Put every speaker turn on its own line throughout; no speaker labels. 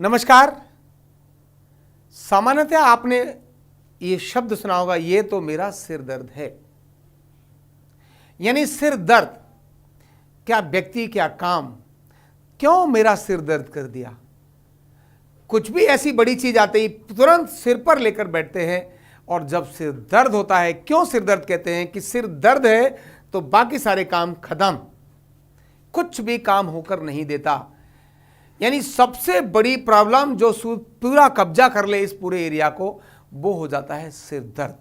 नमस्कार। सामान्यतः आपने ये शब्द सुना होगा, ये तो मेरा सिर दर्द है। यानी सिर दर्द, क्या व्यक्ति, क्या काम, क्यों मेरा सिर दर्द कर दिया। कुछ भी ऐसी बड़ी चीज आते ही तुरंत सिर पर लेकर बैठते हैं, और जब सिर दर्द होता है, क्यों सिर दर्द कहते हैं कि सिर दर्द है तो बाकी सारे काम खत्म, कुछ भी काम होकर नहीं देता। यानी सबसे बड़ी प्रॉब्लम जो पूरा कब्जा कर ले इस पूरे एरिया को, वो हो जाता है सिर दर्द।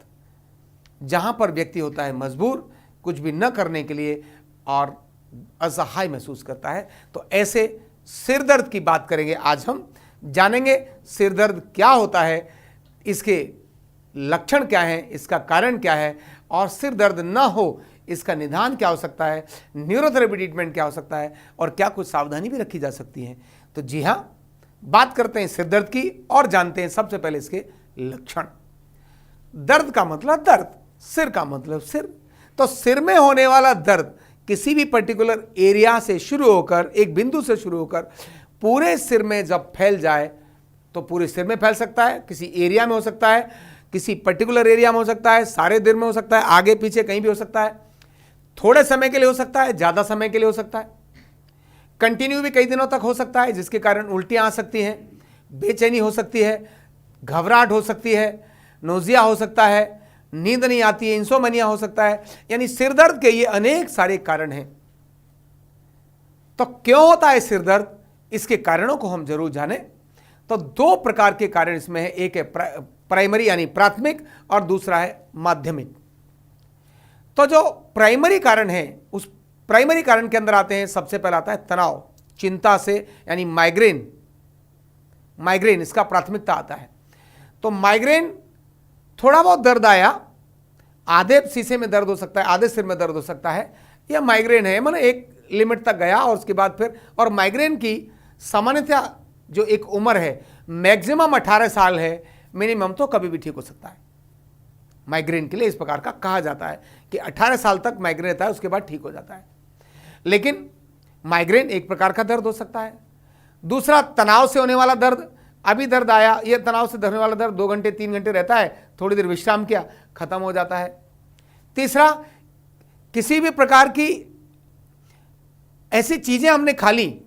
जहां पर व्यक्ति होता है मजबूर कुछ भी न करने के लिए और असहाय महसूस करता है। तो ऐसे सिर दर्द की बात करेंगे आज हम। जानेंगे सिर दर्द क्या होता है, इसके लक्षण क्या हैं, इसका कारण क्या है, और सिर दर्द ना हो इसका निदान क्या हो सकता है, न्यूरोथेरेपी ट्रीटमेंट क्या हो सकता है, और क्या कुछ सावधानी भी रखी जा सकती है। तो जी हां, बात करते हैं सिर दर्द की और जानते हैं सबसे पहले इसके लक्षण। दर्द का मतलब दर्द, सिर का मतलब सिर। तो सिर में होने वाला दर्द किसी भी पर्टिकुलर एरिया से शुरू होकर, एक बिंदु से शुरू होकर पूरे सिर में जब फैल जाए, तो पूरे सिर में फैल सकता है, किसी एरिया में हो सकता है, किसी पर्टिकुलर एरिया में हो सकता है, सारे दिन में हो सकता है, आगे पीछे कहीं भी हो सकता है, थोड़े समय के लिए हो सकता है, ज्यादा समय के लिए हो सकता है, कंटिन्यू भी कई दिनों तक हो सकता है, जिसके कारण उल्टियां आ सकती हैं, बेचैनी हो सकती है, घबराहट हो सकती है, नोजिया हो सकता है, नींद नहीं आती है, इंसोमेनिया हो सकता है। यानी सिर दर्द के ये अनेक सारे कारण हैं। तो क्यों होता है सिर दर्द, इसके कारणों को हम जरूर जानें। तो दो प्रकार के कारण इसमें है, एक है प्राइमरी यानी प्राथमिक, और दूसरा है माध्यमिक। तो जो प्राइमरी कारण है, उस प्राइमरी कारण के अंदर आते हैं, सबसे पहला आता है तनाव, चिंता से, यानी माइग्रेन। माइग्रेन इसका प्राथमिकता आता है। तो माइग्रेन, थोड़ा बहुत दर्द आया, आधे शीशे में दर्द हो सकता है, आधे सिर में दर्द हो सकता है, यह माइग्रेन है। माने एक लिमिट तक गया और उसके बाद फिर, और माइग्रेन की सामान्यतः जो एक उम्र है, मैक्सिमम 18 साल है, मिनिमम तो कभी भी ठीक हो सकता है। माइग्रेन के लिए इस प्रकार का कहा जाता है कि 18 साल तक माइग्रेन रहता है, उसके बाद ठीक हो जाता है। लेकिन माइग्रेन एक प्रकार का दर्द हो सकता है। दूसरा, तनाव से होने वाला दर्द। अभी दर्द आया, यह तनाव से होने वाला दर्द 2 घंटे 3 घंटे रहता है, थोड़ी देर विश्राम किया, खत्म हो जाता है। तीसरा, किसी भी प्रकार की ऐसी चीजें हमने खा ली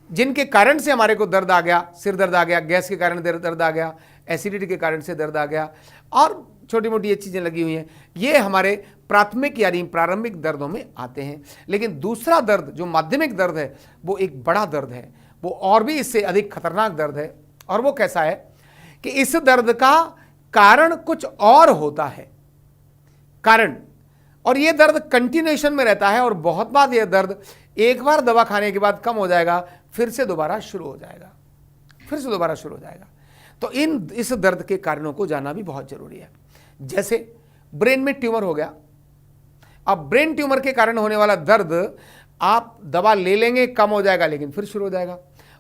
जिनके कारण से हमारे को दर्द आ गया, सिर दर्द आ गया, गैस के कारण दर्द आ गया, एसिडिटी के कारण से दर्द आ गया, और छोटी मोटी ये चीजें लगी हुई हैं, ये हमारे प्राथमिक यानी प्रारंभिक दर्दों में आते हैं। लेकिन दूसरा दर्द जो माध्यमिक दर्द है, वो एक बड़ा दर्द है, वो और भी इससे अधिक खतरनाक दर्द है। और वो कैसा है कि इस दर्द का कारण कुछ और होता है, कारण, और ये दर्द कंटिन्यूएशन में रहता है, और बहुत बार यह दर्द एक बार दवा खाने के बाद कम हो जाएगा, फिर से दोबारा शुरू हो जाएगा, फिर से दोबारा शुरू हो जाएगा। तो इस दर्द के कारणों को जानना भी बहुत जरूरी है। जैसे ब्रेन में ट्यूमर हो गया, अब ब्रेन ट्यूमर के कारण होने वाला दर्द आप दवा ले लेंगे, कम हो जाएगा, लेकिन फिर शुरू हो जाएगा,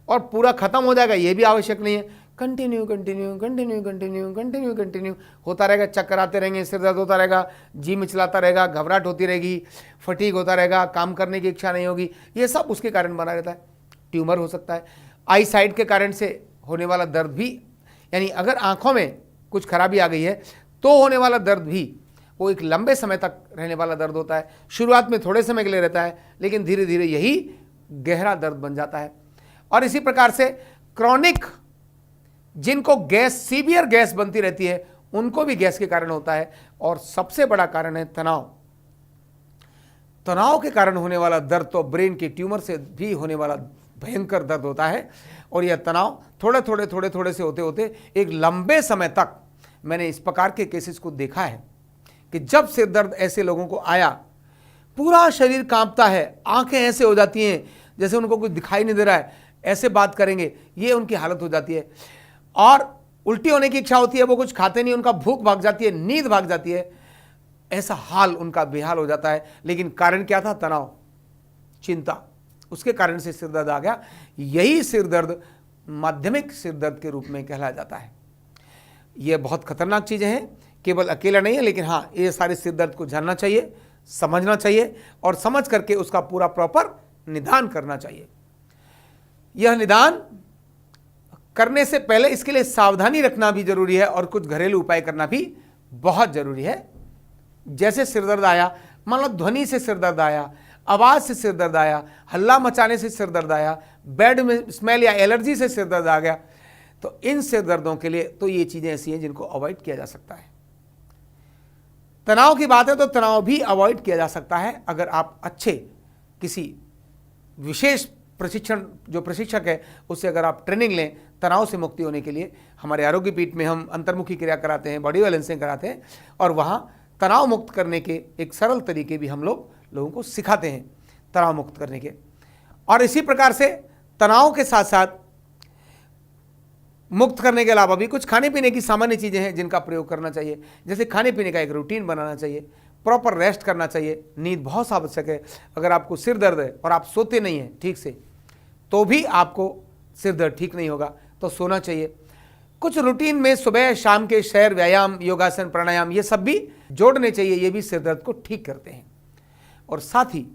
और पूरा खत्म हो जाएगा, यह भी आवश्यक नहीं है। Continue continue continue continue continue continue होता रहेगा, चक्कर आते रहेंगे, सिर दर्द होता रहेगा, जी मिचलाता रहेगा, घबराहट होती रहेगी, फटीग होता रहेगा, काम करने की इच्छा नहीं होगी, ये सब उसके कारण बना रहता है। ट्यूमर हो सकता है। आई साइट के कारण से होने वाला दर्द भी, यानी अगर आंखों में कुछ खराबी आ गई है तो होने वाला दर्द भी, वो एक लंबे समय तक रहने वाला दर्द होता है। शुरुआत में थोड़े समय के लिए रहता है, लेकिन धीरे धीरे यही गहरा दर्द बन जाता है। और इसी प्रकार से क्रॉनिक, जिनको गैस, सीवियर गैस बनती रहती है, उनको भी गैस के कारण होता है। और सबसे बड़ा कारण है तनाव। तनाव के कारण होने वाला दर्द तो ब्रेन के ट्यूमर से भी होने वाला भयंकर दर्द होता है। और यह तनाव थोड़े थोड़े से होते होते एक लंबे समय तक, मैंने इस प्रकार के केसेस को देखा है कि जब सिर दर्द ऐसे लोगों को आया, पूरा शरीर कांपता है, आंखें ऐसे हो जाती हैं जैसे उनको कुछ दिखाई नहीं दे रहा है, ऐसे बात करेंगे, ये उनकी हालत हो जाती है। और उल्टी होने की इच्छा होती है, वो कुछ खाते नहीं, उनका भूख भाग जाती है, नींद भाग जाती है, ऐसा हाल उनका बेहाल हो जाता है। लेकिन कारण क्या था? तनाव, चिंता, उसके कारण से सिर दर्द आ गया। यही सिर दर्द माध्यमिक सिर दर्द के रूप में कहलाया जाता है। यह बहुत खतरनाक चीजें हैं, केवल अकेला नहीं है, लेकिन हाँ, ये सारे सिर दर्द को जानना चाहिए, समझना चाहिए, और समझ करके उसका पूरा प्रॉपर निदान करना चाहिए। यह निदान करने से पहले इसके लिए सावधानी रखना भी जरूरी है और कुछ घरेलू उपाय करना भी बहुत जरूरी है। जैसे सिरदर्द आया, मान लो ध्वनि से सिरदर्द आया, आवाज से सिरदर्द आया, हल्ला मचाने से सिरदर्द आया, बेड में स्मेल या एलर्जी से सिरदर्द आ गया, तो इन सिरदर्दों के लिए तो ये चीजें ऐसी हैं जिनको अवॉइड किया जा सकता है। तनाव की बात है तो तनाव भी अवॉइड किया जा सकता है अगर आप अच्छे किसी विशेष प्रशिक्षण, जो प्रशिक्षक है उससे अगर आप ट्रेनिंग लें तनाव से मुक्ति होने के लिए। हमारे आरोग्य पीठ में हम अंतर्मुखी क्रिया कराते हैं, बॉडी बैलेंसिंग कराते हैं और वहाँ तनाव मुक्त करने के एक सरल तरीके भी हम लोगों को सिखाते हैं तनाव मुक्त करने के। और इसी प्रकार से तनाव के साथ साथ मुक्त करने के अलावा भी कुछ खाने पीने की सामान्य चीज़ें हैं जिनका प्रयोग करना चाहिए। जैसे खाने पीने का एक रूटीन बनाना चाहिए, प्रॉपर रेस्ट करना चाहिए, नींद बहुत आवश्यक है। अगर आपको सिर दर्द है और आप सोते नहीं हैं ठीक से तो भी आपको सिर दर्द ठीक नहीं होगा, तो सोना चाहिए। कुछ रूटीन में सुबह शाम के सैर, व्यायाम, योगासन, प्राणायाम ये सब भी जोड़ने चाहिए, ये भी सिर दर्द को ठीक करते हैं। और साथ ही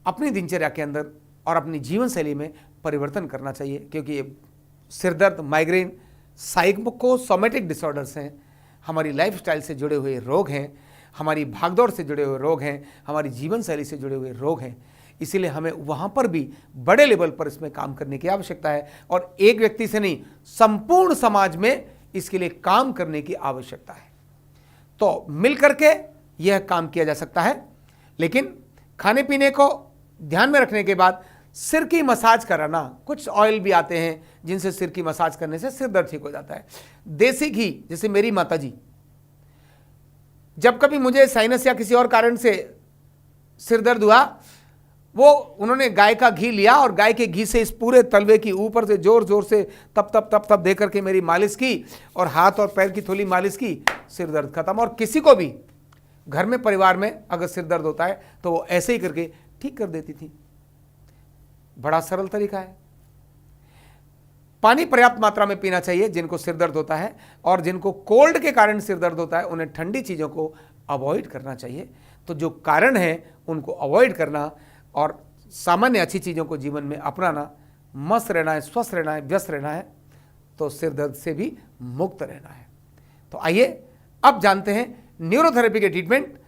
अपनी दिनचर्या के अंदर और अपनी जीवन शैली में परिवर्तन करना चाहिए, क्योंकि ये सिर दर्द, माइग्रेन, साइकोसोमेटिक डिसऑर्डर्स हैं, हमारी लाइफस्टाइल से जुड़े हुए रोग हैं, हमारी भागदौड़ से जुड़े हुए रोग हैं, हमारी जीवन शैली से जुड़े हुए रोग हैं। इसीलिए हमें वहाँ पर भी बड़े लेवल पर इसमें काम करने की आवश्यकता है और एक व्यक्ति से नहीं, संपूर्ण समाज में इसके लिए काम करने की आवश्यकता है। तो मिल करके यह काम किया जा सकता है। लेकिन खाने पीने को ध्यान में रखने के बाद सिर की मसाज कराना, कुछ ऑयल भी आते हैं जिनसे सिर की मसाज करने से सिर दर्द ठीक हो जाता है। देसी घी, जैसे मेरी माताजी, जब कभी मुझे साइनस या किसी और कारण से सिर दर्द हुआ, वो उन्होंने गाय का घी लिया और गाय के घी से इस पूरे तलवे की ऊपर से जोर जोर से तप दे करके मेरी मालिश की और हाथ और पैर की थोड़ी मालिश की, सिर दर्द खत्म। और किसी को भी घर में, परिवार में अगर सिर दर्द होता है तो वो ऐसे ही करके ठीक कर देती थी। बड़ा सरल तरीका है। पानी पर्याप्त मात्रा में पीना चाहिए जिनको सिर दर्द होता है, और जिनको कोल्ड के कारण सिर दर्द होता है उन्हें ठंडी चीज़ों को अवॉइड करना चाहिए। तो जो कारण है उनको अवॉइड करना और सामान्य अच्छी चीज़ों को जीवन में अपनाना, मस्त रहना है, स्वस्थ रहना है, व्यस्त रहना है, तो सिर दर्द से भी मुक्त रहना है। तो आइए अब जानते हैं न्यूरोथेरेपी के ट्रीटमेंट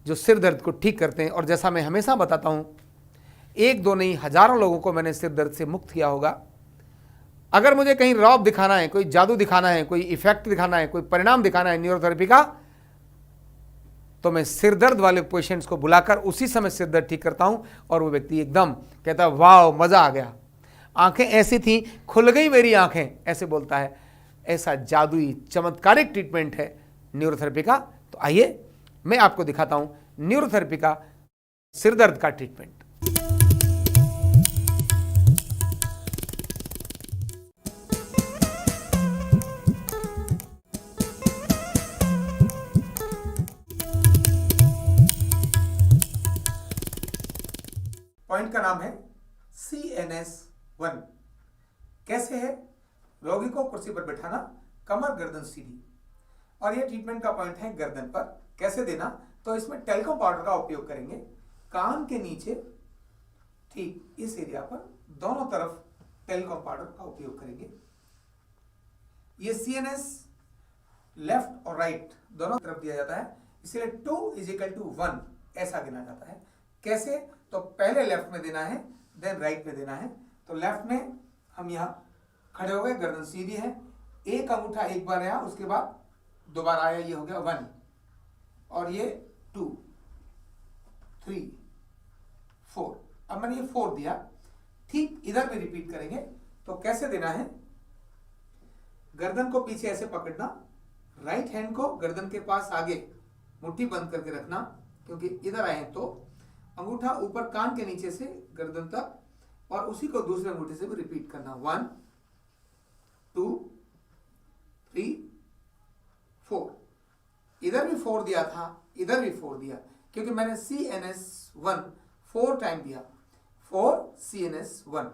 जो सिर दर्द को ठीक करते हैं। और जैसा मैं हमेशा बताता हूँ, एक दो नहीं हजारों लोगों को मैंने सिर दर्द से मुक्त किया होगा। अगर मुझे कहीं रौब दिखाना है, कोई जादू दिखाना है, कोई इफेक्ट दिखाना है, कोई परिणाम दिखाना है न्यूरोथेरेपी का, तो मैं सिर दर्द वाले पेशेंट्स को बुलाकर उसी समय सिर दर्द ठीक करता हूं और वो व्यक्ति एकदम कहता है वाह मजा आ गया, आंखें ऐसी थी, खुल गई मेरी आंखें, ऐसे बोलता है। ऐसा जादुई चमत्कारिक ट्रीटमेंट है न्यूरोथेरेपी का। तो आइए मैं आपको दिखाता हूं न्यूरोथेरेपी का सिर दर्द का ट्रीटमेंट। पॉइंट का नाम है CNS1। कैसे है? रोगी को कुर्सी पर बैठाना, कमर गर्दन सीधी, और यह ट्रीटमेंट का पॉइंट है गर्दन पर। कैसे देना? तो इसमें टेल्को पाउडर का उपयोग करेंगे। कान के नीचे ठीक इस एरिया पर दोनों तरफ टेल्को पाउडर का उपयोग करेंगे। ये CNS लेफ्ट और राइट दोनों तरफ दिया जाता है, इसलिए 2=1 ऐसा गिना जाता है। कैसे? तो पहले लेफ्ट में देना है, देन राइट में देना है। तो लेफ्ट में हम यहाँ खड़े हो गए, गर्दन सीधी है, एक अंगूठा एक बार आया, उसके बाद दोबारा आया, ये हो गया 1, और ये 2, 3, 4। अब मैंने ये 4 दिया। ठीक इधर भी रिपीट करेंगे। तो कैसे देना है? गर्दन को पीछे ऐसे पकड़ना, राइट हैंड को गर्दन के पास आगे मुट्ठी बंद करके रखना, क्योंकि इधर आए तो अंगूठा ऊपर कान के नीचे से गर्दन तक, और उसी को दूसरे अंगूठे से भी रिपीट करना। 1, 2, 3, 4। इधर भी 4 दिया था, इधर भी 4 दिया, क्योंकि मैंने CNS1 4 टाइम दिया। 4 CNS1।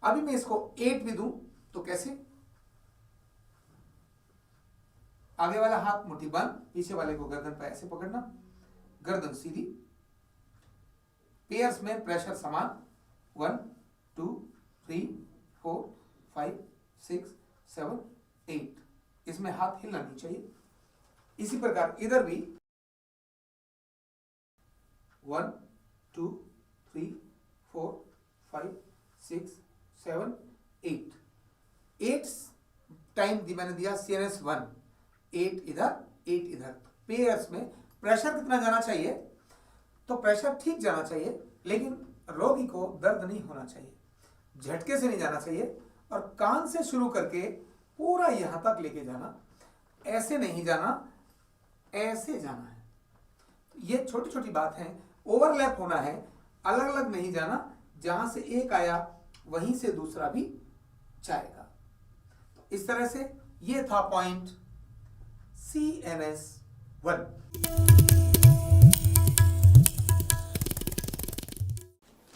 अभी मैं इसको 8 भी दूं तो कैसे? आगे वाला हाथ मुट्ठी बंद, पीछे वाले को गर्दन पर ऐसे पकड़ना, गर्दन सीधी, पेयर्स में प्रेशर समान। 1, 2, 3, 4, 5, 6 7 8। इसमें हाथ हिलना नहीं चाहिए। इसी प्रकार इधर भी 1 2 3 4 5 6 7 8। 8 टाइम मैंने दिया CNS 1, 8 इधर 8 इधर। पेयर्स में प्रेशर कितना जाना चाहिए? तो प्रेशर ठीक जाना चाहिए, लेकिन रोगी को दर्द नहीं होना चाहिए, झटके से नहीं जाना चाहिए, और कान से शुरू करके पूरा यहां तक लेके जाना, ऐसे नहीं जाना, ऐसे जाना है। ये छोटी छोटी बात है, ओवरलैप होना है, अलग अलग नहीं जाना। जहां से एक आया वहीं से दूसरा भी जाएगा। तो इस तरह से ये था पॉइंट CNS 1।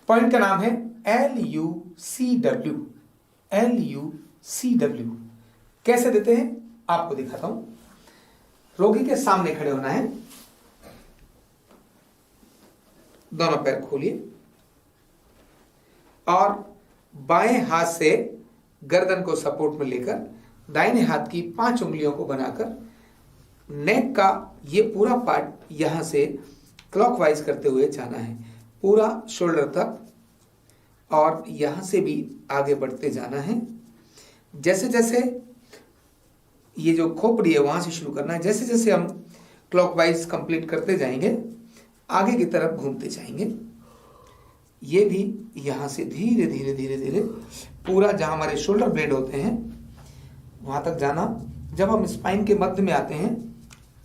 पॉइंट का नाम है LUCW। LUCW कैसे देते हैं आपको दिखाता हूं। रोगी के सामने खड़े होना है, दोनों पैर खोलिए और बाएं हाथ से गर्दन को सपोर्ट में लेकर दाहिने हाथ की 5 उंगलियों को बनाकर नेक का ये पूरा पार्ट यहां से क्लॉकवाइज करते हुए जाना है, पूरा शोल्डर तक, और यहां से भी आगे बढ़ते जाना है। जैसे जैसे ये जो खोपड़ी है वहां से शुरू करना है। जैसे जैसे हम क्लॉकवाइज कंप्लीट करते जाएंगे, आगे की तरफ घूमते जाएंगे। ये भी यहां से धीरे धीरे धीरे धीरे पूरा जहां हमारे शोल्डर ब्लेड होते हैं वहां तक जाना। जब हम स्पाइन के मध्य में आते हैं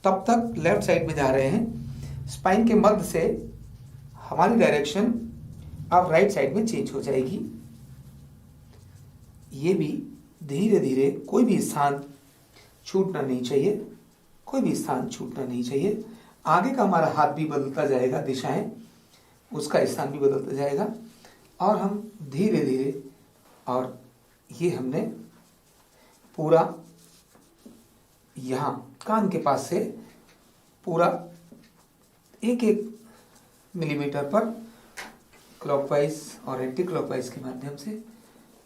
तब तक लेफ्ट साइड में जा रहे हैं। स्पाइन के मध्य से हमारी डायरेक्शन अब राइट साइड में चेंज हो जाएगी। ये भी धीरे धीरे, कोई भी स्थान छूटना नहीं चाहिए, कोई भी स्थान छूटना नहीं चाहिए। आगे का हमारा हाथ भी बदलता जाएगा, दिशाएं, उसका स्थान भी बदलता जाएगा, और हम धीरे धीरे, और ये हमने पूरा यहाँ कान के पास से पूरा 1-1 मिलीमीटर पर क्लॉकवाइज और एंटी क्लॉकवाइज के माध्यम से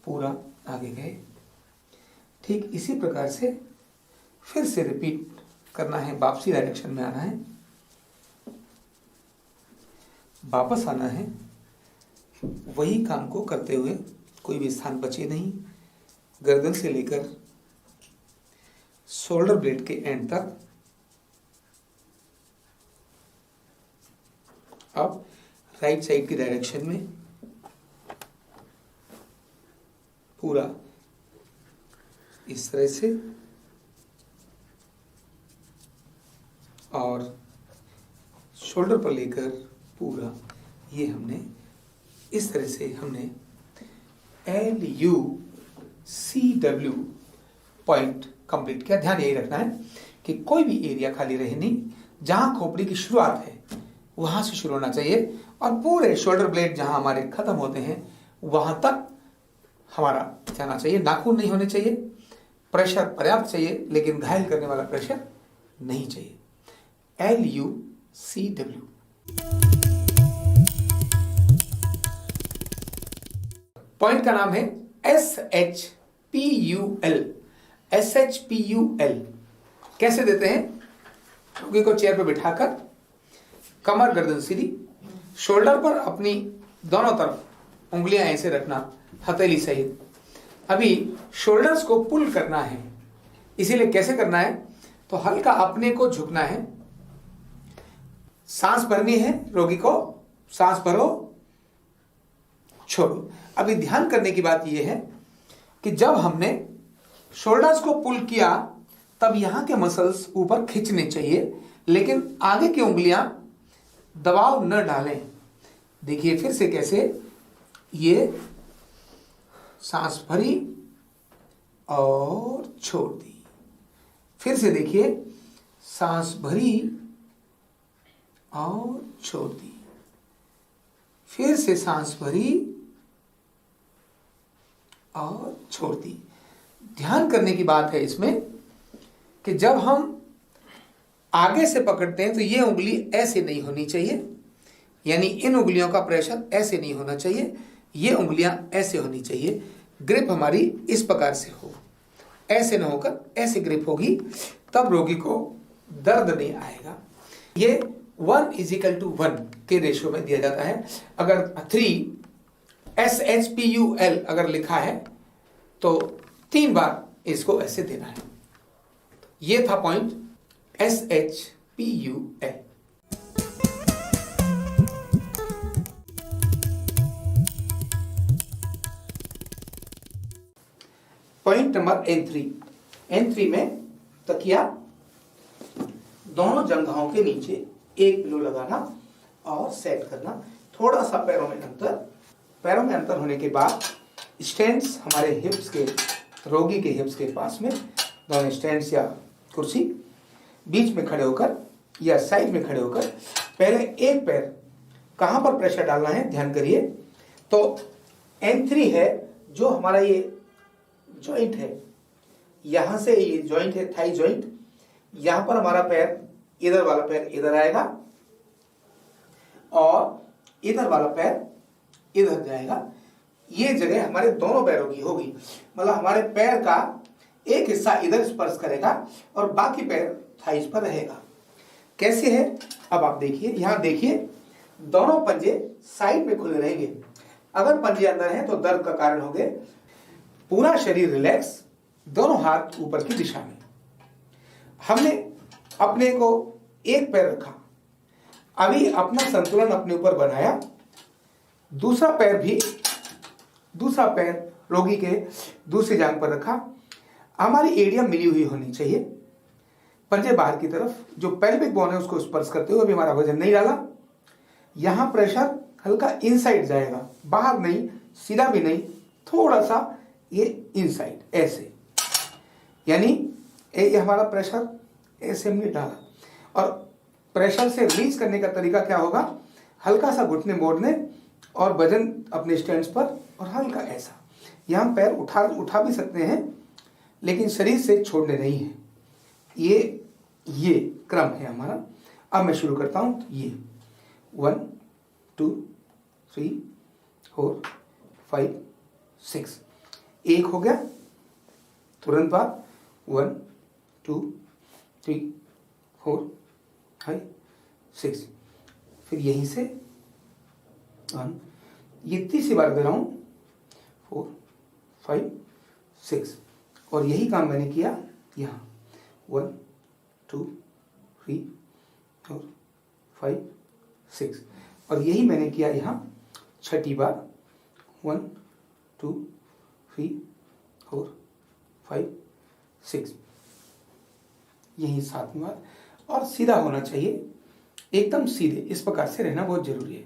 पूरा आगे गए। ठीक इसी प्रकार से फिर से रिपीट करना है, वापसी डायरेक्शन में आना है, वापस आना है, वही काम को करते हुए, कोई भी स्थान बचे नहीं, गर्दन से लेकर शोल्डर ब्लेड के एंड तक। अब राइट साइड की डायरेक्शन में पूरा इस तरह से, और शोल्डर पर लेकर पूरा ये हमने इस तरह से हमने LUCW पॉइंट कंप्लीट किया। ध्यान यही रखना है कि कोई भी एरिया खाली रहे नहीं, जहां खोपड़ी की शुरुआत है वहां से शुरू होना चाहिए, और पूरे शोल्डर ब्लेड जहां हमारे खत्म होते हैं वहां तक हमारा जाना चाहिए। नाखून नहीं होने चाहिए, प्रेशर पर्याप्त चाहिए, लेकिन घायल करने वाला प्रेशर नहीं चाहिए। LUCW। पॉइंट का नाम है SHPUL। SHPUL कैसे देते हैं? रोगी को चेयर पर बिठाकर कमर गर्दन सीधी, शोल्डर पर अपनी दोनों तरफ उंगलियां ऐसे रखना, हथेली सहित। अभी शोल्डर्स को पुल करना है, इसीलिए कैसे करना है? तो हल्का अपने को झुकना है, सांस भरनी है, रोगी को सांस भरो, छोड़ो। अभी ध्यान करने की बात यह है कि जब हमने शोल्डर्स को पुल किया तब यहां के मसल्स ऊपर खींचने चाहिए, लेकिन आगे की उंगलियां दबाव न डालें। देखिए फिर से कैसे, ये सांस भरी और छोड़ दी। फिर से देखिए, सांस भरी और छोड़ दी। फिर से सांस भरी और छोड़ दी। ध्यान करने की बात है इसमें कि जब हम आगे से पकड़ते हैं तो ये उंगली ऐसे नहीं होनी चाहिए, यानी इन उंगलियों का प्रेशर ऐसे नहीं होना चाहिए, ये उंगलियां ऐसे होनी चाहिए, ग्रिप हमारी इस प्रकार से हो। ऐसे ना होकर ऐसे ग्रिप होगी, तब रोगी को दर्द नहीं आएगा। ये 1:1 के रेशियो में दिया जाता है। अगर 3 SHPUL अगर लिखा है तो 3 बार इसको ऐसे देना है। ये था point SHPUL। Point number N3 में तकिया दोनों जंघाओं के नीचे एक पिलो लगाना और सेट करना। थोड़ा सा पैरों में अंतर होने के बाद स्टैंड्स हमारे हिप्स के, रोगी के हिप्स के पास में दोनों स्टैंड्स या कुर्सी, बीच में खड़े होकर या साइड में खड़े होकर पहले एक पैर कहां पर प्रेशर डालना है ध्यान करिए। तो N3 है जो हमारा ये जॉइंट है, यहां से ये जॉइंट है थाई जॉइंट, यहां पर हमारा पैर, इधर वाला पैर इधर आएगा और इधर वाला पैर इधर जाएगा। ये जगह हमारे दोनों पैरों की होगी, मतलब हमारे पैर का एक हिस्सा इधर स्पर्श करेगा और बाकी पैर थाइस पर रहेगा। कैसे है अब आप देखिए, यहां देखिए दोनों पंजे साइड में खुले रहेंगे। अगर पंजे अंदर हैं तो दर्द का कारण होंगे। पूरा शरीर रिलैक्स, दोनों हाथ ऊपर की दिशा में। हमने अपने को एक पैर रखा, अभी अपना संतुलन अपने ऊपर बनाया। दूसरा पैर रोगी के दूसरी जांघ पर रखा। हमारी एड़ियां मिली हुई होनी चाहिए, पंजे बाहर की तरफ, जो पेल्विक बोन है उसको स्पर्श करते हुए अभी हमारा वजन नहीं डाला। यहां प्रेशर हल्का इनसाइड जाएगा, बाहर नहीं, सीधा भी नहीं, थोड़ा सा ये इनसाइड ऐसे, यानी ये हमारा प्रेशर ऐसे हमने डाला। और प्रेशर से रिलीज करने का तरीका क्या होगा, हल्का सा घुटने मोड़ने और वजन अपने स्टैंड्स पर और हल्का ऐसा। यहां पैर उठा भी सकते हैं लेकिन शरीर से छोड़ने नहीं है। ये क्रम है हमारा। अब मैं शुरू करता हूं। ये 1 2 3 4 5 6, एक हो गया, तुरंत बाद 1 2 3 4 5 6, फिर यहीं से 1, ये तीसरी बार दे रहा हूं, 4 5 6, और यही काम मैंने किया यहाँ 1 2 3 4 5 6, और यही मैंने किया यहाँ छठी बार 1 2 3 4 5 6, यही 7वीं बार। और सीधा होना चाहिए, एकदम सीधे, इस प्रकार से रहना बहुत जरूरी है।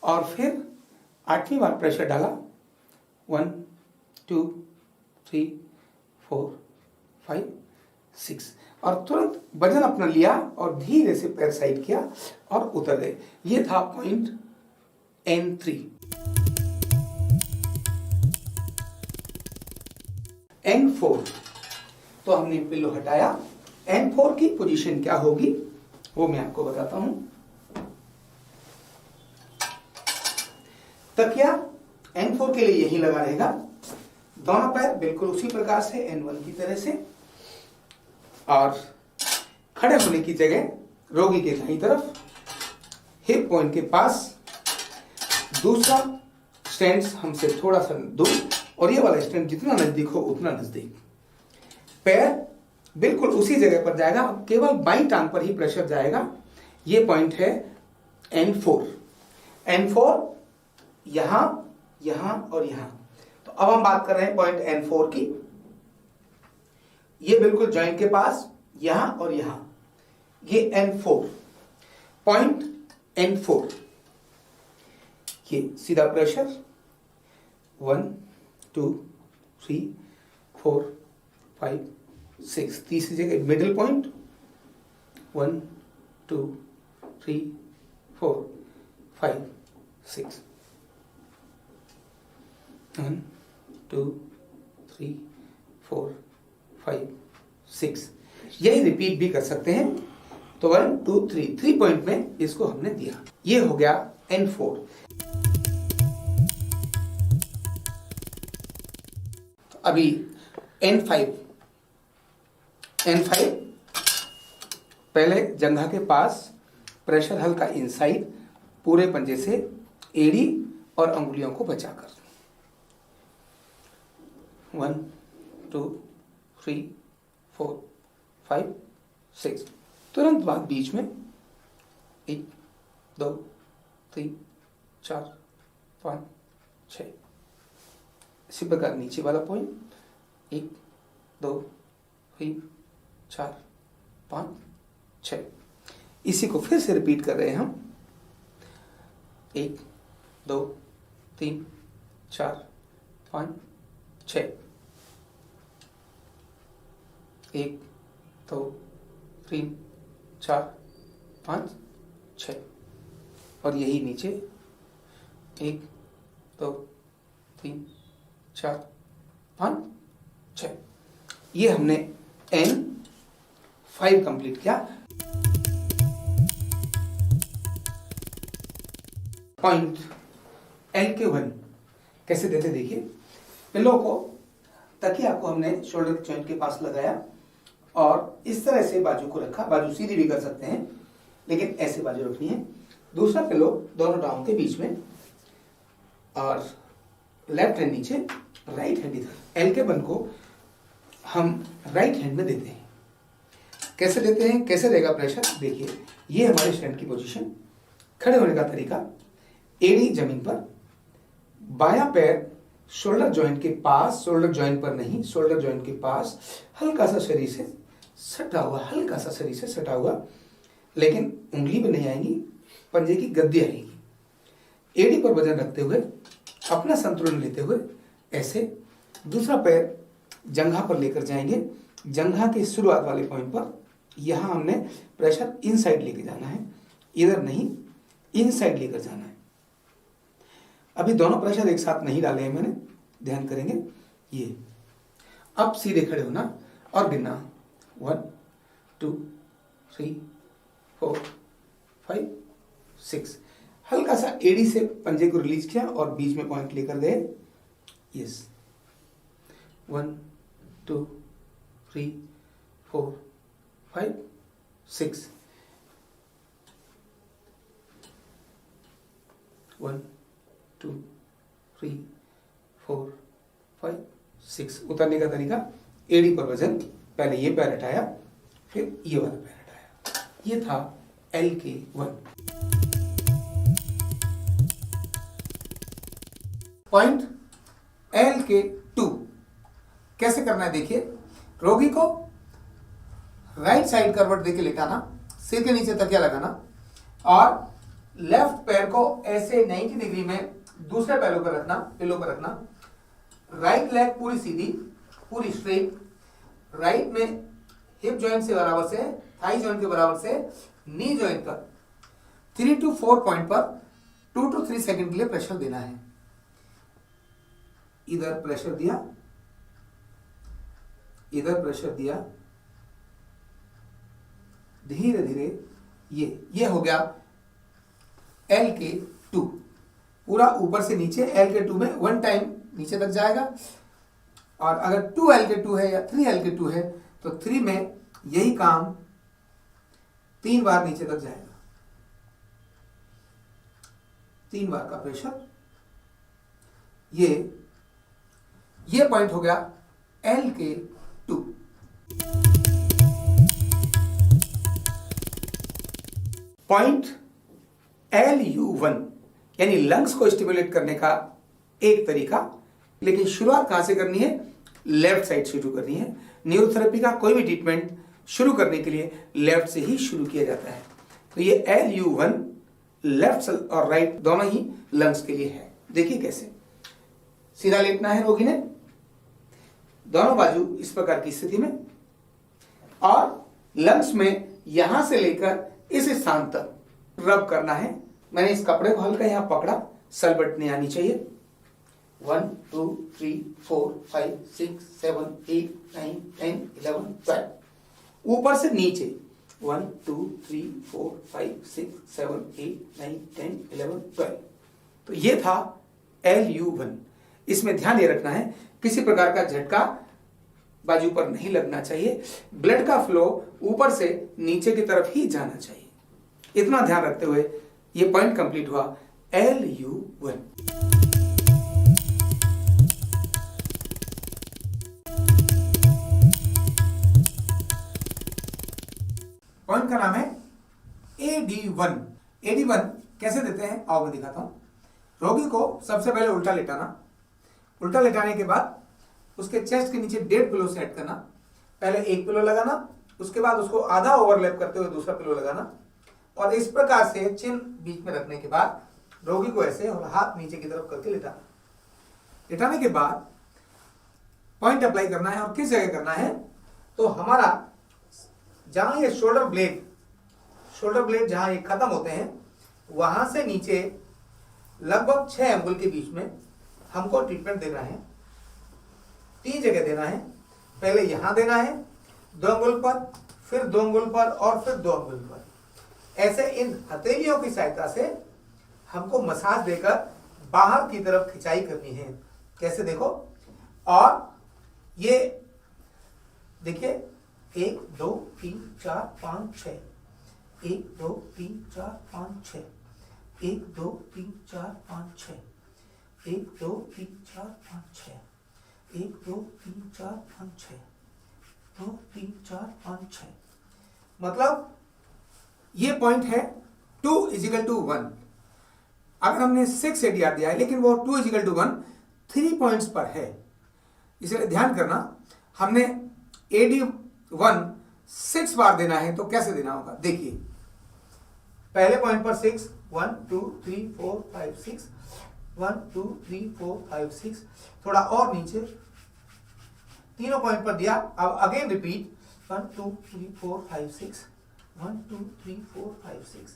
और फिर 8वीं बार प्रेशर डाला 1 2 3 4 5 6, और तुरंत वजन अपना लिया और धीरे से पैर साइड किया और उतर गए। ये था पॉइंट N3। N4 तो हमने पिलो हटाया। N4 की पोजीशन क्या होगी वो मैं आपको बताता हूं। तकिया N4 के लिए यही लगा रहेगा, दोनों पैर बिल्कुल उसी प्रकार से N1 की तरह से, और खड़े होने की जगह रोगी के दाईं तरफ हिप पॉइंट के पास, दूसरा स्टैंड हमसे थोड़ा सा दूर, और ये वाला स्टैंड जितना नजदीक हो उतना नजदीक। पैर बिल्कुल उसी जगह पर जाएगा, केवल बाईं टांग पर ही प्रेशर जाएगा। ये पॉइंट है N4। N4 यहां, यहां और यहां। तो अब हम बात कर रहे हैं पॉइंट N4 की। ये बिल्कुल जॉइंट के पास, यहां और यहां, ये N4 पॉइंट। N4 ये सीधा प्रेशर 1 2 3 4 5 6, तीसरी जगह मिडिल पॉइंट 1 2 3 4 5 6, 1 2 3 4 5 6, यही रिपीट भी कर सकते हैं। तो 1 2 3 पॉइंट में इसको हमने दिया। ये हो गया N4। अभी N5 N5 पहले जंघा के पास, प्रेशर हल्का इनसाइड, पूरे पंजे से एड़ी और अंगुलियों को बचाकर। 1 2 3 4 5 6। तुरंत बाद बीच में 1 2 3 4 5 6। इसी प्रकार नीचे वाला पॉइंट 1 2 3 4 5 6। इसी को फिर से रिपीट कर रहे हैं हम। 1 2 3 4 5 6। 1 2 3 4 5 6। और यही नीचे 1 2 3 4 5 6। ये हमने N5 कंप्लीट किया। पॉइंट LK1 कैसे देते देखिए। पिलो को, तकिया को हमने शोल्डर जॉइंट के पास लगाया और इस तरह से बाजू को रखा। बाजू सीधी भी कर सकते हैं लेकिन ऐसे बाजू रखनी है। दूसरा पिलो दोनों टांगों के बीच में और लेफ्ट हैंड नीचे, राइट हैंड इधर। LK1 को हम राइट हैंड में देते हैं। कैसे देते हैं, कैसे रहेगा प्रेशर देखिए। ये हमारे स्टैंड की पोजीशन। खड़े होने का तरीका, एड़ी जमीन पर, बायां पैर शोल्डर जॉइंट के पास, शोल्डर जॉइंट पर नहीं, शोल्डर जॉइंट के पास हल्का सा शरीर से सटा हुआ, हल्का सा शरीर से सटा हुआ, लेकिन उंगली भी नहीं आएगी, पंजे की गद्दी आएगी। एड़ी पर वजन रखते हुए, अपना संतुलन लेते हुए ऐसे। दूसरा पैर जंघा पर लेकर जाएंगे। जंघा के शुरुआत वाले पॉइंट पर यहां हमने प्रेशर इनसाइड लेके जाना है, इधर नहीं, इनसाइड लेकर जाना है। अभी दोनों प्रेशर एक साथ नहीं डाले हैं मैंने, ध्यान करेंगे। ये अब सीधे खड़े होना और गिनना 1 2 3 4 5 6। हल्का सा एड़ी से पंजे को रिलीज किया और बीच में पॉइंट लेकर गए। यस, 1 2 3 4 5 6। 1 2 3 4 5 6। उतरने का तरीका, एड़ी पर वजन, पहले ये पैर हटाया फिर ये वाला पैर हटाया। ये था LK1। पॉइंट LK2 कैसे करना है देखिए। रोगी को राइट साइड करवट देके लेटाना, सिर के नीचे तकिया लगाना और लेफ्ट पैर को ऐसे 90 डिग्री में दूसरे पैरों पर रखना, पिलो पर रखना। राइट लेग पूरी सीधी, पूरी स्ट्रेट। राइट में हिप जॉइंट से बराबर से, थाई जॉइंट के बराबर से नी जॉइंट पर 3 to 4 पॉइंट पर 2 to 3 सेकंड के लिए प्रेशर देना है। इधर प्रेशर दिया, इधर प्रेशर दिया, धीरे धीरे ये हो गया LK2। पूरा ऊपर से नीचे LK2 में 1 टाइम नीचे तक जाएगा। और अगर 2 LK2 है या 3 LK2 है तो 3 में यही काम 3 बार नीचे तक जाएगा। 3 बार का प्रेशर। ये पॉइंट हो गया LK2। पॉइंट LU1 यानी लंग्स को स्टिमुलेट करने का एक तरीका। लेकिन शुरुआत कहां से करनी है, लेफ्ट साइड से शुरू करनी है। न्यूरोथेरेपी का कोई भी ट्रीटमेंट शुरू करने के लिए लेफ्ट से ही शुरू किया जाता है। तो ये LU1 लेफ्ट और राइट दोनों ही लंग्स के लिए है। देखिए कैसे। सीधा लेटना है रोगी ने, दोनों बाजू इस प्रकार की स्थिति में, और लंग्स में यहां से लेकर इस स्थान तक रब करना है। मैंने इस कपड़े को हल्का यहां पकड़ा, सलबट नहीं आनी चाहिए। 1 2 3 4 5 6 7 8 9 10 11 12। ऊपर से नीचे 1 2 3 4 5 6 7 8 9 10 11 12। तो ये था LU1। इसमें ध्यान ये रखना है किसी प्रकार का झटका बाजू पर नहीं लगना चाहिए। ब्लड का फ्लो ऊपर से नीचे की तरफ ही जाना चाहिए। इतना ध्यान रखते हुए ये पॉइंट कंप्लीट हुआ LU1। पॉइंट का नाम है AD1। AD1 कैसे देते हैं आओ मैं दिखाता हूं। रोगी को सबसे पहले उल्टा लेटाना, उल्टा लेटाने के बाद उसके चेस्ट के नीचे 1.5 पिलो सेट करना। पहले एक पिलो लगाना, उसके बाद उसको आधा ओवरलैप करते हुए दूसरा पिलो लगाना, और इस प्रकार से चिन बीच में रखने के बाद रोगी को ऐसे और हाथ नीचे की तरफ करके लेटाना। लेटाने के बाद पॉइंट अप्लाई करना है, और किस जगह करना है तो हमारा जहां ये शोल्डर ब्लेड जहां ये खत्म होते हैं वहां से नीचे लगभग 6 अंगुल के बीच में हमको ट्रीटमेंट देना है। 3 जगह देना है। पहले यहां देना है 2 अंगुल पर, फिर 2 अंगुल पर, और फिर 2 अंगुल पर। ऐसे इन हथेलियों की सहायता से हमको मसाज देकर बाहर की तरफ खिंचाई करनी है। कैसे देखो, और ये देखिए 1 2 3 4 5 6, 1 2 3 4 5 6, 1 2 3 4 5 6, 1 2 3 4 5 6, 1 2 3 4 5 6, 2 3 4 5 6। मतलब ये पॉइंट है 2 = 1। अगर हमने 6 ADR दिया है लेकिन वो 2 = 1 3 पॉइंट्स पर है, इसलिए ध्यान करना। हमने AD1 6 बार देना है तो कैसे देना होगा देखिए। पहले पॉइंट पर 6 1 2 3 4 5 6, 1 2 3 4 5 6, थोड़ा और नीचे तीनों पॉइंट पर दिया। अब अगेन रिपीट 1 2 3 4 5 6, 1 2 3 4 5 6,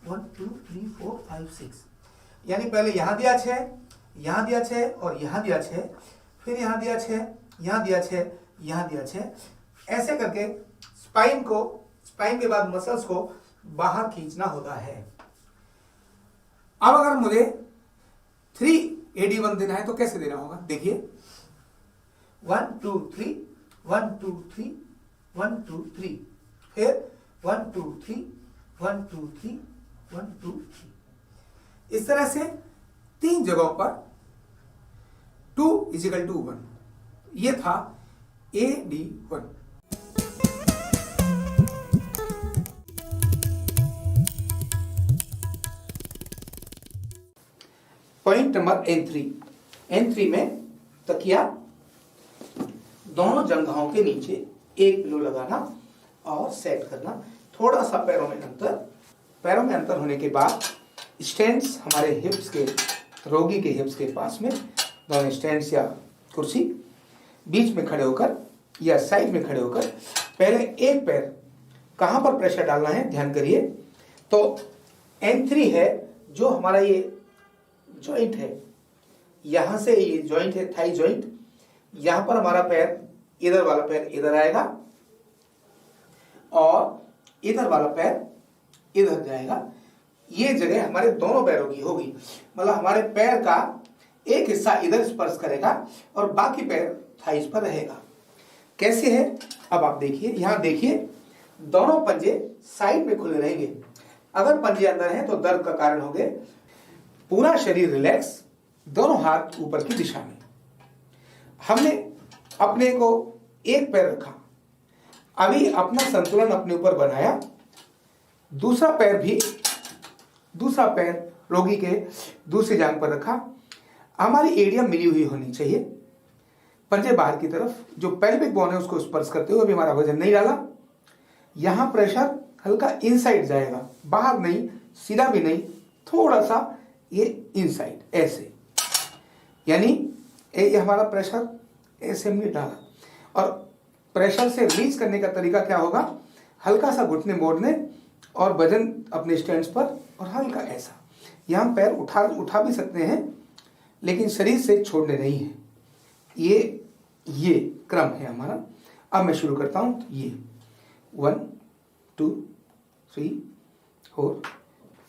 1 2 3 4 5 6। यानी पहले यहां दिया 6, यहां दिया 6, और यहां दिया 6, फिर यहां दिया 6, यहां दिया 6, यहां दिया 6। ऐसे करके स्पाइन के बाद मसल्स को बाहर खींचना होता है। अब अगर मुझे 3 AD1 देना है तो कैसे देना होगा देखिए। 1 2 3, 1 2 3, 1 2 3, फिर 1 2 3, 1 2 3, 1 2 3। इस तरह से 3 जगहों पर 2 = 1। ये था AD1। पॉइंट नंबर N3 में तकिया दोनों जंघाओं के नीचे 1 पिलो लगाना और सेट करना। थोड़ा सा पैरों में अंतर होने के बाद स्टैंड्स हमारे हिप्स के, रोगी के हिप्स के पास में दोनों स्टैंड्स या कुर्सी बीच में खड़े होकर या साइड में खड़े होकर पहले एक पैर कहां पर प्रेशर डालना है ध्यान करिए। तो N3 है जो हमारा ये जॉइंट है, यहां से ये जॉइंट है थाई जॉइंट, यहां पर हमारा पैर, इधर वाला पैर इधर आएगा और इधर वाला पैर इधर जाएगा। ये जगह हमारे दोनों पैरों की होगी। मतलब हमारे पैर का एक हिस्सा इधर स्पर्श करेगा और बाकी पैर थाइस पर रहेगा। कैसे है अब आप देखिए। यहां देखिए दोनों पंजे साइड में खुले रहेंगे। अगर पंजे अंदर हैं तो दर्द का कारण होंगे। पूरा शरीर रिलैक्स, दोनों हाथ ऊपर की दिशा में। हमने अपने को एक पैर रखा, अभी अपना संतुलन अपने ऊपर बनाया। दूसरा पैर रोगी के दूसरी जांघ पर रखा। हमारी एड़ियां मिली हुई होनी चाहिए, पंजे बाहर की तरफ, जो पेल्विक बोन है उसको स्पर्श करते हुए। अभी हमारा वजन नहीं डाला। यहां प्रेशर हल्का इनसाइड जाएगा, बाहर नहीं, सीधा भी नहीं, थोड़ा सा ये इनसाइड ऐसे। यानी ये हमारा प्रेशर ऐसे हमने डाला। और प्रेशर से रिलीज करने का तरीका क्या होगा, हल्का सा घुटने मोड़ने और वजन अपने स्टैंड्स पर, और हल्का ऐसा। यहां पैर उठा भी सकते हैं लेकिन शरीर से छोड़ने नहीं है। ये क्रम है हमारा। अब मैं शुरू करता हूं। ये 1 2 3 4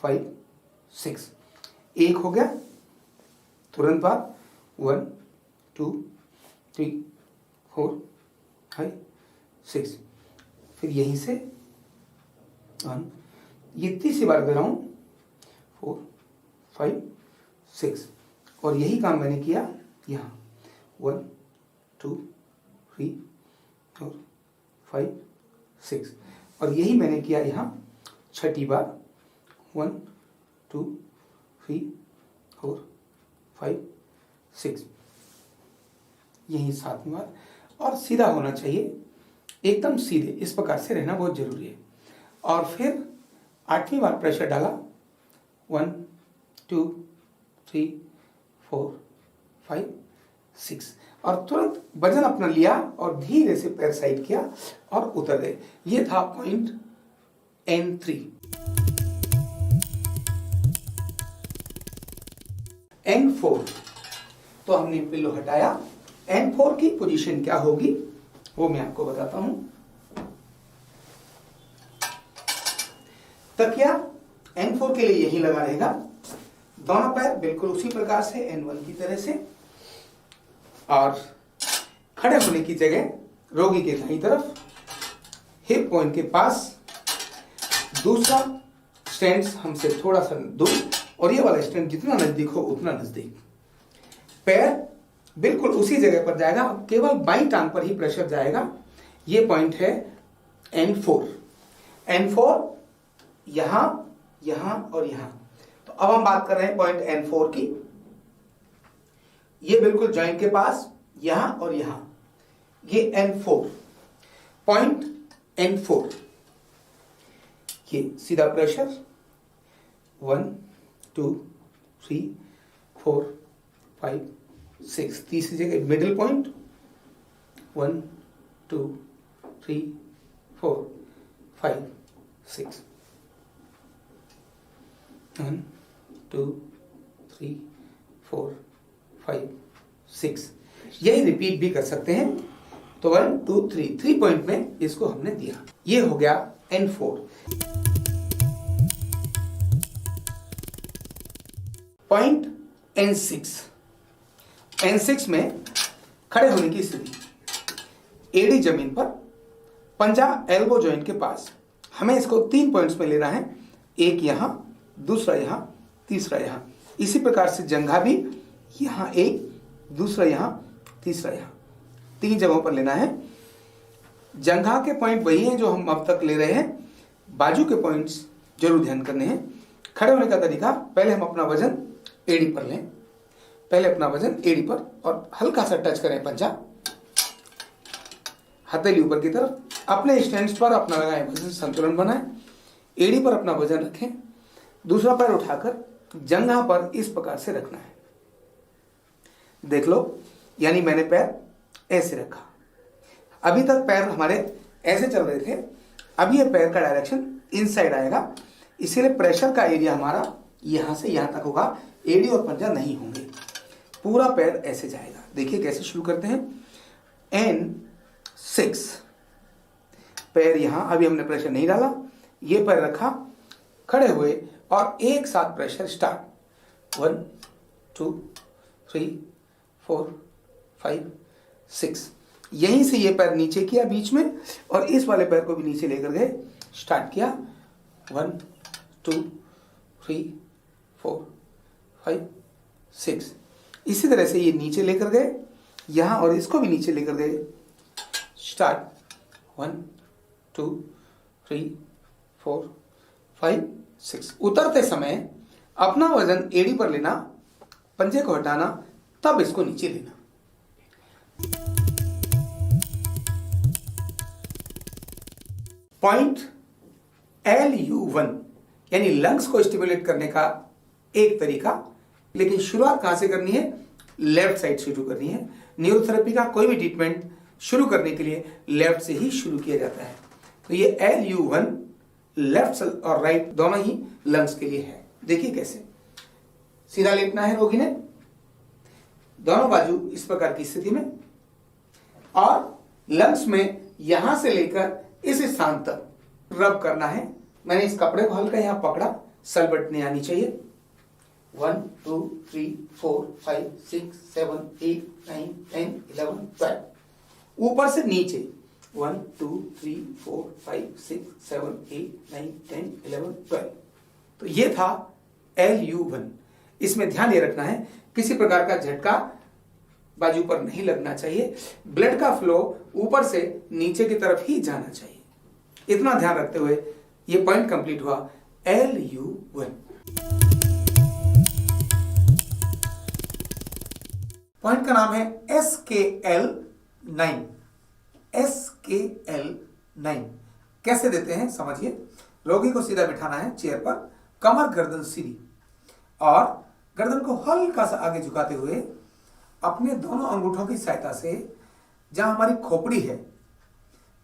5 6, एक हो गया। तुरंत बाद 1 2 3 4 5 6, फिर यहीं से 1, ये तीसरी बार कर रहा हूँ 4 5 6, और यही काम मैंने किया यहाँ 1 2 3 4 5 6, और यही मैंने किया यहाँ छठी बार 1 2 3 4 5 6, यही सातवीं बार, और सीधा होना चाहिए, एकदम सीधे, इस प्रकार से रहना बहुत जरूरी है। और फिर आठवीं बार प्रेशर डाला 1 2 3 4 5 6, और तुरंत वजन अपना लिया और धीरे से पैर साइड किया और उतर गए। ये था पॉइंट N3। N4 तो हमने पिल्लो हटाया। N4 की पोजीशन क्या होगी वो मैं आपको बताता हूं। तकिया N4 के लिए यही लगा रहेगा, दोनों पैर बिल्कुल उसी प्रकार से N1 की तरह से, और खड़े होने की जगह रोगी के दाईं तरफ हिप पॉइंट के पास, दूसरा स्टैंड हमसे थोड़ा सा दूर, और ये वाला स्टैंड जितना नजदीक हो उतना नजदीक। पैर बिल्कुल उसी जगह पर जाएगा, केवल बाईं टांग पर ही प्रेशर जाएगा। ये पॉइंट है N4। N4 यहां, यहां और यहां। तो अब हम बात कर रहे हैं पॉइंट N4 की। ये बिल्कुल जॉइंट के पास, यहां और यहां, ये N4 पॉइंट। N4 ये सीधा प्रेशर 1 2 3 4 5 6, तीसरी जगह मिडिल पॉइंट 1 2 3 4 5 6, 1 2 3 4 5 6, यही रिपीट भी कर सकते हैं। तो 1 2 3 पॉइंट में इसको हमने दिया। ये हो गया N4। Point N6। N6 में खड़े होने की स्थिति, एड़ी जमीन पर, पंजा एल्बो जॉइंट के पास। हमें इसको 3 पॉइंट्स में लेना है, एक यहां, दूसरा यहां, तीसरा यहां। इसी प्रकार से जंघा भी यहां एक, दूसरा यहां, तीसरा यहां, 3 जगहों पर लेना है। जंघा के पॉइंट वही हैं जो हम अब तक ले रहे हैं, बाजू के पॉइंट्स जरूर ध्यान करने हैं। खड़े होने का तरीका, पहले हम अपना वजन एड़ी पर लें, पहले अपना वजन एड़ी पर, और हल्का सा टच करें पंजा, हथेली ऊपर की तरफ, अपने स्टैंड्स पर अपना लगाएं वजन, संतुलन बनाएं, एड़ी पर अपना वजन रखें, दूसरा पैर उठाकर जंघा पर इस प्रकार से रखना है। देख लो, यानी मैंने पैर ऐसे रखा। अभी तक पैर हमारे ऐसे चल रहे थे, अब ये पैर का डायरेक्शन इनसाइड आएगा, इसीलिए प्रेशर का एरिया हमारा यहां से यहां तक होगा, एड़ी और पंजा नहीं होंगे, पूरा पैर ऐसे जाएगा। देखिए कैसे शुरू करते हैं। N6 पैर यहां, अभी हमने प्रेशर नहीं डाला, ये पैर रखा, खड़े हुए और एक साथ प्रेशर स्टार्ट। 1 2 3 4 5 6, यहीं से ये पैर नीचे किया बीच में, और इस वाले पैर को भी नीचे लेकर गए, स्टार्ट किया 1 2 3 4 5 6। इसी तरह से ये नीचे लेकर गए यहां, और इसको भी नीचे लेकर गए, स्टार्ट 1 2 3 4 5 6। उतरते समय अपना वजन एड़ी पर लेना, पंजे को हटाना, तब इसको नीचे लेना। पॉइंट LU1 यानी लंग्स को स्टिमुलेट करने का एक तरीका, लेकिन शुरुआत कहां से करनी है? लेफ्ट साइड से शुरू करनी है। न्यूरोथेरेपी का कोई भी ट्रीटमेंट शुरू करने के लिए लेफ्ट से ही शुरू किया जाता है। तो ये LU1 लेफ्ट और राइट दोनों ही लंग्स के लिए है। देखिए कैसे, सीधा लेटना है रोगी ने, दोनों बाजू इस प्रकार की स्थिति में, और लंग्स में यहां से लेकर इस स्थान तक रब करना है। मैंने इस कपड़े को हल्का यहां पकड़ा, सलबटने आनी चाहिए। 1 2 3 4 5 6 7 8 9 10 11 12, ऊपर से नीचे 1 2 3 4 5 6 7 8 9 10 11 12। तो ये था LU1। इसमें ध्यान ये रखना है किसी प्रकार का झटका बाजू पर नहीं लगना चाहिए, ब्लड का फ्लो ऊपर से नीचे की तरफ ही जाना चाहिए। इतना ध्यान रखते हुए ये पॉइंट कंप्लीट हुआ LU1। पॉइंट का नाम है SKL9। SKL9 कैसे देते हैं समझिए। रोगी को सीधा बिठाना है चेयर पर, कमर गर्दन सीधी और गर्दन को हल्का सा आगे झुकाते हुए अपने दोनों अंगूठों की सहायता से जहां हमारी खोपड़ी है,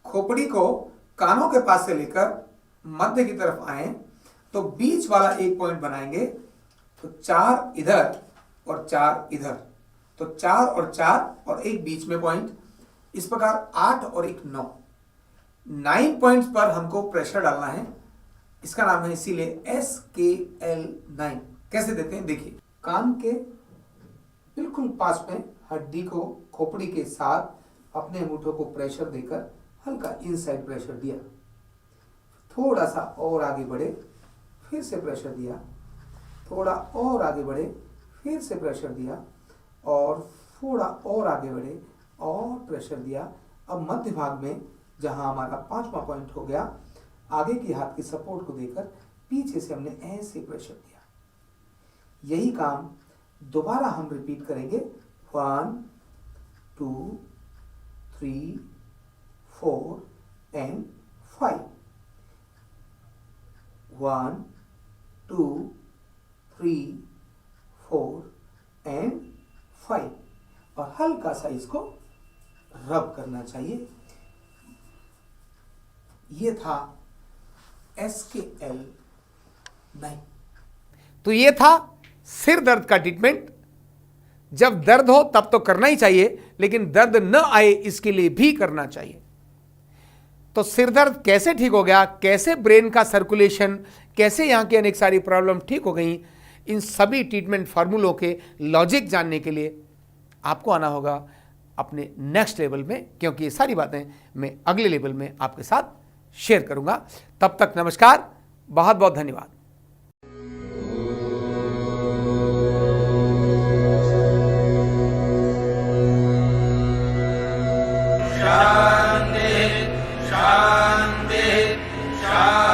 खोपड़ी को कानों के पास से लेकर मध्य की तरफ आए तो बीच वाला एक पॉइंट बनाएंगे। तो 4 इधर और 4 इधर, तो 4 और 4 और एक बीच में पॉइंट। इस प्रकार 8 और 1 9 पॉइंट्स पर हमको प्रेशर डालना है। इसका नाम है इसीलिए SKL9। कैसे देते हैं देखिए, कान के बिल्कुल पास में हड्डी को खोपड़ी के साथ अपने अंगूठों को प्रेशर देकर हल्का इनसाइड प्रेशर दिया, थोड़ा सा और आगे बढ़े, फिर से प्रेशर दिया, थोड़ा और आगे बढ़े, फिर से प्रेशर दिया और थोड़ा और आगे बढ़े और प्रेशर दिया। अब मध्य भाग में जहां हमारा 5वां पॉइंट हो गया, आगे की हाथ की सपोर्ट को देकर पीछे से हमने ऐसे प्रेशर दिया। यही काम दोबारा हम रिपीट करेंगे 1 2 3 4 एंड 5। 1 2 3 4 एंड 5 और हल्का सा इसको रब करना चाहिए। ये था SKL9। तो ये था सिर दर्द का ट्रीटमेंट। जब दर्द हो तब तो करना ही चाहिए, लेकिन दर्द न आए इसके लिए भी करना चाहिए। तो सिर दर्द कैसे ठीक हो गया, कैसे ब्रेन का सर्कुलेशन, कैसे यहां की अनेक सारी प्रॉब्लम ठीक हो गई, इन सभी ट्रीटमेंट फार्मूलों के लॉजिक जानने के लिए आपको आना होगा अपने नेक्स्ट लेवल में, क्योंकि ये सारी बातें मैं अगले लेवल में आपके साथ शेयर करूंगा। तब तक नमस्कार, बहुत बहुत धन्यवाद। शांति शांति शांति।